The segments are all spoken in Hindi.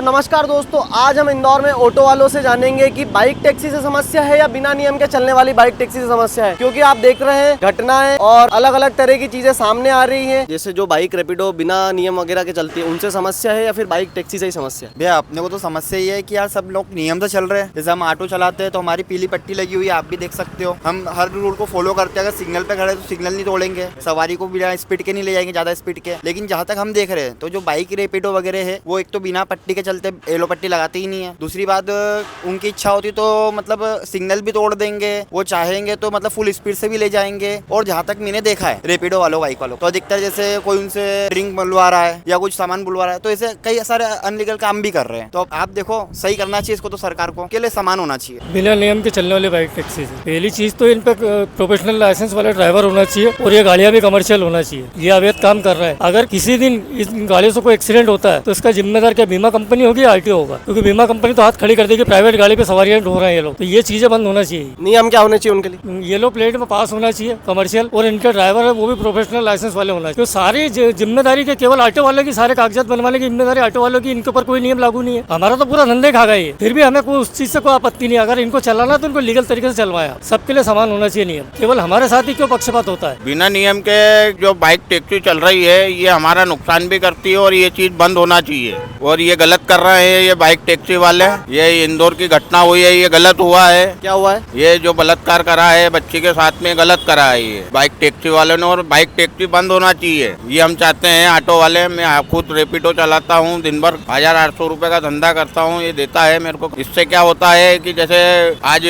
नमस्कार दोस्तों, आज हम इंदौर में ऑटो वालों से जानेंगे कि बाइक टैक्सी से समस्या है या बिना नियम के चलने वाली बाइक टैक्सी से समस्या है। क्योंकि आप देख रहे हैं घटनाएं और अलग अलग तरह की चीजें सामने आ रही हैं। जैसे जो बाइक रैपिडो बिना नियम वगैरह के चलती है उनसे समस्या है या फिर बाइक टैक्सी से ही समस्या है? भैया अपने को तो समस्या ही है कि यार सब लोग नियम से चल रहे हैं। जैसे हम ऑटो चलाते हैं तो हमारी पीली पट्टी लगी हुई है, आप भी देख सकते हो। हम हर रूल को फॉलो करते हैं। अगर सिग्नल पे खड़े तो सिग्नल नहीं तोड़ेंगे, सवारी को बिना स्पीड के नहीं ले जाएंगे, ज्यादा स्पीड के। लेकिन जहाँ तक हम देख रहे हैं तो जो बाइक रैपिडो वगैरह है वो एक तो बिना पट्टी के चलते, येलो पट्टी लगाते ही नहीं है। दूसरी बात, उनकी इच्छा होती तो मतलब सिग्नल भी तोड़ देंगे, वो चाहेंगे तो मतलब फुल स्पीड से भी ले जाएंगे। और जहाँ तक मैंने देखा है रैपिडो वालों, बाइक वालों तो अधिकतर जैसे कोई उनसे ड्रिंक बुलवा रहा है या कुछ सामान बुलवा रहा है तो ऐसे कई सारे अनलीगल काम भी कर रहे हैं। तो आप देखो, सही करना चाहिए इसको तो सरकार को, के लिए समान होना चाहिए। बिना नियम के चलने वाली बाइक टैक्सी से पहली चीज तो इन पे प्रोफेशनल लाइसेंस वाला ड्राइवर होना चाहिए और ये गाड़ियां भी कमर्शियल होना चाहिए। ये अवैध काम कर रहा है। अगर किसी दिन इस गाड़ी से कोई एक्सीडेंट होता है तो इसका जिम्मेदार क्या बीमा कंपनी होगी या आरटीओ होगा? क्योंकि बीमा कंपनी तो हाथ खड़ी कर देगी, प्राइवेट गाड़ी पे सवारियां ढो रहे हैं ये लोग। तो ये चीजें बंद होना चाहिए। नियम क्या होने चाहिए उनके लिए? येलो प्लेट में पास होना चाहिए कमर्शियल, और इनके ड्राइवर है वो भी प्रोफेशनल लाइसेंस वाले होना चाहिए। तो सारी जिम्मेदारी के केवल ऑटो वाले की, सारे कागजात बनवाने की जिम्मेदारी ऑटो वालों की। इनके ऊपर कोई नियम लागू नहीं है। हमारा तो पूरा धंधे खा गए। फिर भी हमें कोई उस चीज से कोई आपत्ति नहीं। अगर इनको चलाना तो इनको लीगल तरीके से चलवाया। सबके लिए समान होना चाहिए नियम। केवल हमारे साथ ही क्यों पक्षपात होता है? बिना नियम के जो बाइक टैक्सी चल रही है ये हमारा नुकसान भी करती है और ये चीज बंद होना चाहिए। और ये गलत कर रहे हैं ये बाइक टैक्सी वाले। ये इंदौर की घटना हुई है, ये गलत हुआ है। क्या हुआ है? ये जो बलात्कार करा है बच्ची के साथ में, गलत करा है ये बाइक टैक्सी वालों ने। और बाइक टैक्सी बंद होना चाहिए, ये हम चाहते हैं। ऑटो वाले, मैं खुद रैपिडो चलाता हूँ, दिन भर 1800 रुपए का धंधा करता हूँ, ये देता है मेरे को। इससे क्या होता है कि जैसे आज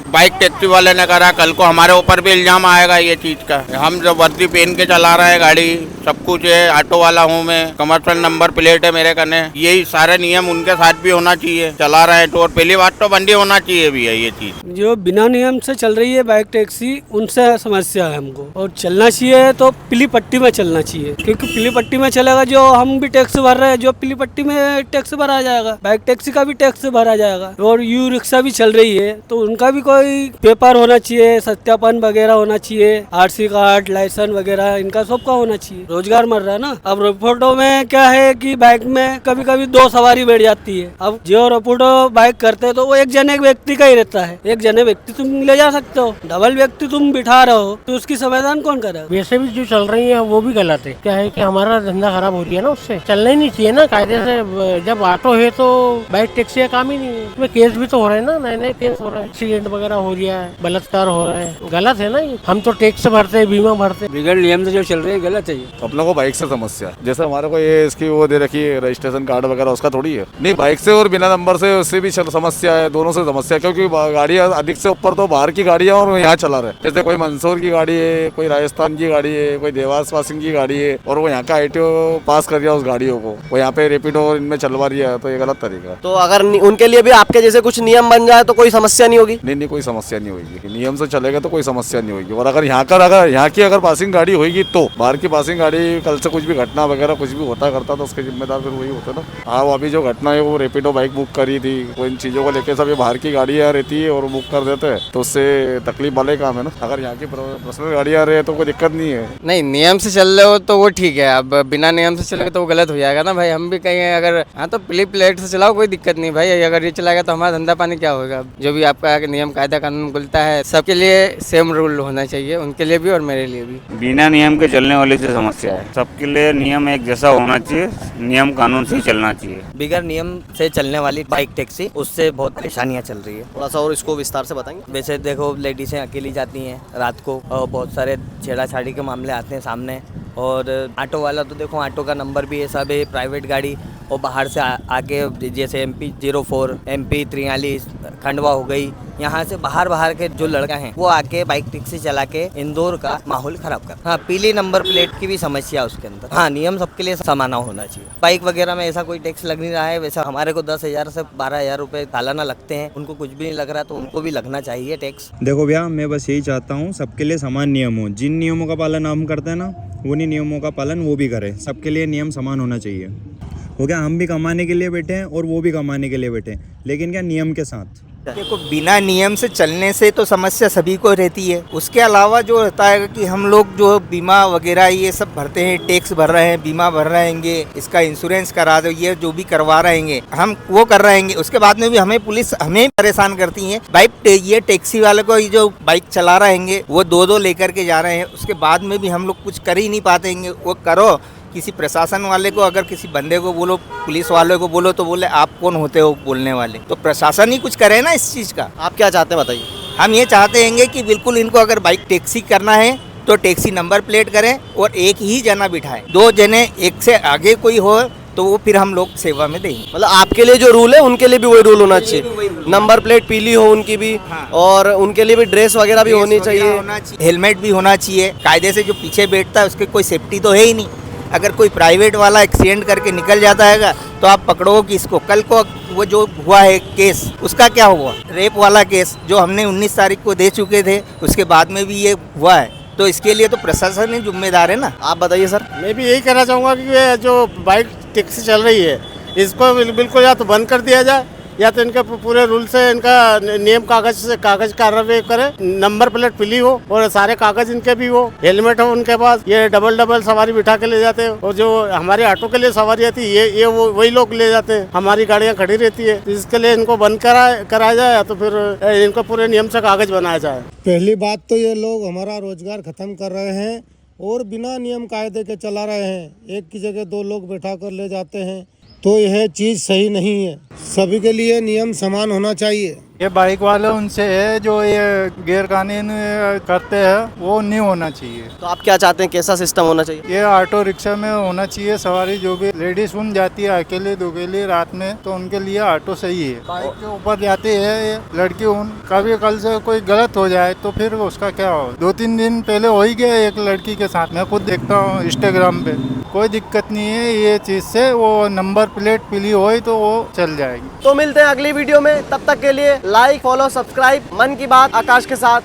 बाइक टैक्सी वाले ने करा, कल को हमारे ऊपर भी इल्जाम आएगा ये चीज का। हम जो वर्दी पहन के चला रहे हैं गाड़ी, सब कुछ है, ऑटो वाला हूँ मैं, कमर्शियल नंबर प्लेट है मेरे कने। यही सारे नियम उनके साथ भी होना चाहिए। चला रहे हैं तो, और पहली बात तो बंदी होना चाहिए भी है ये चीज। जो बिना नियम से चल रही है बाइक टैक्सी, उनसे समस्या है हमको। और चलना चाहिए तो पीली पट्टी में चलना चाहिए, क्योंकि पीली पट्टी में चलेगा जो हम भी टैक्स भर रहे हैं, जो पीली पट्टी में टैक्स भरा जाएगा, बाइक टैक्सी का भी टैक्स भरा जाएगा। और यू रिक्शा भी चल रही है तो उनका भी कोई पेपर होना चाहिए, सत्यापन वगैरह होना चाहिए, आरसी कार्ड, लाइसेंस वगैरह, इनका सबका होना चाहिए। रोजगार मर रहा है ना। अब रैपिडो में क्या है कि बाइक में कभी कभी 2 सवारी बैठ जाती है। अब जो रैपिडो बाइक करते हैं तो वो एक जने व्यक्ति का ही रहता है। एक जने व्यक्ति तुम ले जा सकते हो, डबल व्यक्ति तुम बिठा रहे हो तो उसकी समाधान कौन करेगा? वैसे भी जो चल रही है वो भी गलत है। क्या है कि हमारा धंधा खराब हो रही है ना, उससे चलना ही नहीं चाहिए ना कायदे से। जब ऑटो है तो बाइक टैक्सी का काम ही नहीं है। इसमें केस भी तो हो रहे हैं ना, नए नए केस हो रहे हैं, एक्सीडेंट वगैरह हो रहा है, बलात्कार हो रहा है। गलत है ना ये। हम तो टैक्स भरते हैं, बीमा भरते हैं। बिगड़ नियम से जो चल रही है गलत है ये। अपनों को बाइक से समस्या, जैसे हमारे को ये इसकी वो दे रखी है रजिस्ट्रेशन कार्ड वगैरह, उसका थोड़ी है। नहीं, बाइक से और बिना नंबर से उससे भी समस्या है, दोनों से समस्या। क्योंकि गाड़ियाँ अधिक से ऊपर तो बाहर की गाड़ियाँ और यहाँ चला रहे, जैसे कोई मंदसौर की गाड़ी है, कोई राजस्थान की गाड़ी है, कोई देवास पासिंग की गाड़ी है, और वो यहाँ का आईटीओ पास कर दिया उस गाड़ियों को, वो यहाँ पे रैपिडो इनमें चलवा रही है, तो ये गलत तरीका है। तो अगर उनके लिए भी आपके जैसे कुछ नियम बन जाए तो कोई समस्या नहीं होगी? नहीं, कोई समस्या नहीं होगी। नियम से चलेगा तो कोई समस्या नहीं होगी। और अगर यहाँ की अगर पासिंग गाड़ी होगी तो, बाहर की पासिंग गाड़ी कल से कुछ भी घटना वगैरह कुछ भी होता करता तो उसके जिम्मेदार फिर वही होता ना। हाँ, वो अभी जो घटना है वो रैपिडो बाइक बुक करी थी, वो इन चीजों को लेकर सब ये बाहर की गाड़ियाँ रहती है और बुक कर देते हैं, तो उससे तकलीफ वाले काम है ना। अगर यहाँ की पर्सनल गाड़ियाँ रहे तो कोई दिक्कत नहीं है। नहीं, नियम से चल रहे हो तो वो ठीक है। अब बिना नियम से चलेगा तो वो गलत हो जाएगा ना भाई। हम भी कहीं अगर हाँ तो पीली प्लेट से चलाओ, कोई दिक्कत नहीं भाई। अगर ये चलाएगा तो हमारा धंधा पानी क्या होगा? जो भी आपका नियम कायदा कानून बोलता है, सबके लिए सेम रूल होना चाहिए, उनके लिए भी और मेरे लिए भी। बिना नियम के चलने वाले से समस्या है। सबके लिए नियम एक जैसा होना चाहिए, नियम कानून से चलना चाहिए। बिगर नियम से चलने वाली बाइक टैक्सी, उससे बहुत परेशानियां चल रही है। थोड़ा सा और इसको विस्तार से बताएंगे? वैसे देखो, लेडीजें अकेली जाती हैं रात को और बहुत सारे छेड़ाछाड़ी के मामले आते हैं सामने। और ऑटो वाला तो देखो, ऑटो का नंबर भी है, सब है प्राइवेट गाड़ी। और बाहर से आके जैसे MP 04, MP 43, खंडवा हो गई, यहाँ से बाहर के जो लड़का हैं वो आके बाइक टैक्सी चला के इंदौर का माहौल खराब कर। हाँ, पीली नंबर प्लेट की भी समस्या उसके अंदर। हाँ, नियम सबके लिए समान होना चाहिए। बाइक वगैरह में ऐसा कोई टैक्स लग नहीं रहा है। वैसा हमारे को 10,000 से 12,000 रुपए सालाना लगते हैं, उनको कुछ भी नहीं लग रहा, तो उनको भी लगना चाहिए टैक्स। देखो भैया, मैं बस यही चाहता हूँ सबके लिए समान नियम हो। जिन नियमों का पालन हम करते हैं ना, उन्हीं नियमों का पालन वो भी करें। सबके लिए नियम समान होना चाहिए। हो गया, हम भी कमाने के लिए बैठे हैं और वो भी कमाने के लिए बैठे हैं, लेकिन क्या नियम के साथ। देखो, बिना नियम से चलने से तो समस्या सभी को रहती है। उसके अलावा जो रहता है कि हम लोग जो बीमा वगैरह ये सब भरते हैं, टैक्स भर रहे हैं, बीमा भर रहेंगे, इसका इंश्योरेंस करा दो, ये जो भी करवा रहेंगे हम वो कर रहेंगे। उसके बाद में भी हमें पुलिस हमें परेशान करती है। ये टैक्सी वाले को ये जो बाइक चला रहेंगे वो दो लेकर के जा रहे हैं, उसके बाद में भी हम लोग कुछ कर ही नहीं पाते। वो करो, किसी प्रशासन वाले को, अगर किसी बंदे को बोलो, पुलिस वाले को बोलो तो बोले आप कौन होते हो बोलने वाले। तो प्रशासन ही कुछ करे ना इस चीज़ का। आप क्या चाहते हैं बताइए? हम ये चाहते हैं कि बिल्कुल इनको अगर बाइक टैक्सी करना है तो टैक्सी नंबर प्लेट करें और एक ही जना बिठाएं। 2 जने एक से आगे कोई हो तो वो फिर हम लोग सेवा में देंगे। मतलब आपके लिए जो रूल है उनके लिए भी वही रूल होना चाहिए, नंबर प्लेट पीली हो उनकी भी, और उनके लिए भी ड्रेस वगैरह भी होनी चाहिए, हेलमेट भी होना चाहिए। कायदे से जो पीछे बैठता है उसकी कोई सेफ्टी तो है ही नहीं। अगर कोई प्राइवेट वाला एक्सीडेंट करके निकल जाता है तो आप पकड़ो कि इसको। कल को वो जो हुआ है केस, उसका क्या हुआ? रेप वाला केस जो हमने 19 तारीख को दे चुके थे, उसके बाद में भी ये हुआ है। तो इसके लिए तो प्रशासन ही जिम्मेदार है ना। आप बताइए सर। मैं भी यही कहना चाहूँगा कि ये जो बाइक टैक्सी चल रही है इसको बिल्कुल या तो बंद कर दिया जाए, या तो इनके पूरे रूल से इनका नियम कागज कार्रवाई करे, नंबर प्लेट पीली हो और सारे कागज इनके भी हो, हेलमेट हो उनके पास। ये डबल सवारी बिठा के ले जाते हैं और जो हमारे ऑटो के लिए सवारी आती है ये वही लोग ले जाते हैं, हमारी गाड़ियाँ खड़ी रहती है। तो इसके लिए इनको बंद कराया जाए तो फिर इनको पूरे नियम से कागज बनाया जाए। पहली बात तो ये लोग हमारा रोजगार खत्म कर रहे हैं और बिना नियम कायदे के चला रहे हैं। एक की जगह 2 लोग बैठा कर ले जाते हैं, तो यह चीज़ सही नहीं है। सभी के लिए नियम समान होना चाहिए। ये बाइक वाले उनसे है जो ये गैर कानून करते हैं वो नहीं होना चाहिए। तो आप क्या चाहते हैं, कैसा सिस्टम होना चाहिए? ये ऑटो रिक्शा में होना चाहिए। सवारी जो भी लेडीज उन जाती है अकेले दुकेले रात में, तो उनके लिए ऑटो सही है। बाइक के ऊपर जाती है ये लड़की, उन कभी कल से कोई गलत हो जाए तो फिर उसका क्या हो। 2-3 दिन पहले हो ही गया एक लड़की के साथ, मैं खुद देखता हूँ इंस्टाग्राम पे। कोई दिक्कत नहीं है ये चीज़ से, वो नंबर प्लेट पीली हो तो वो चल जाएगी। तो मिलते हैं अगली वीडियो में, तब तक के लिए लाइक फॉलो सब्सक्राइब। मन की बात आकाश के साथ।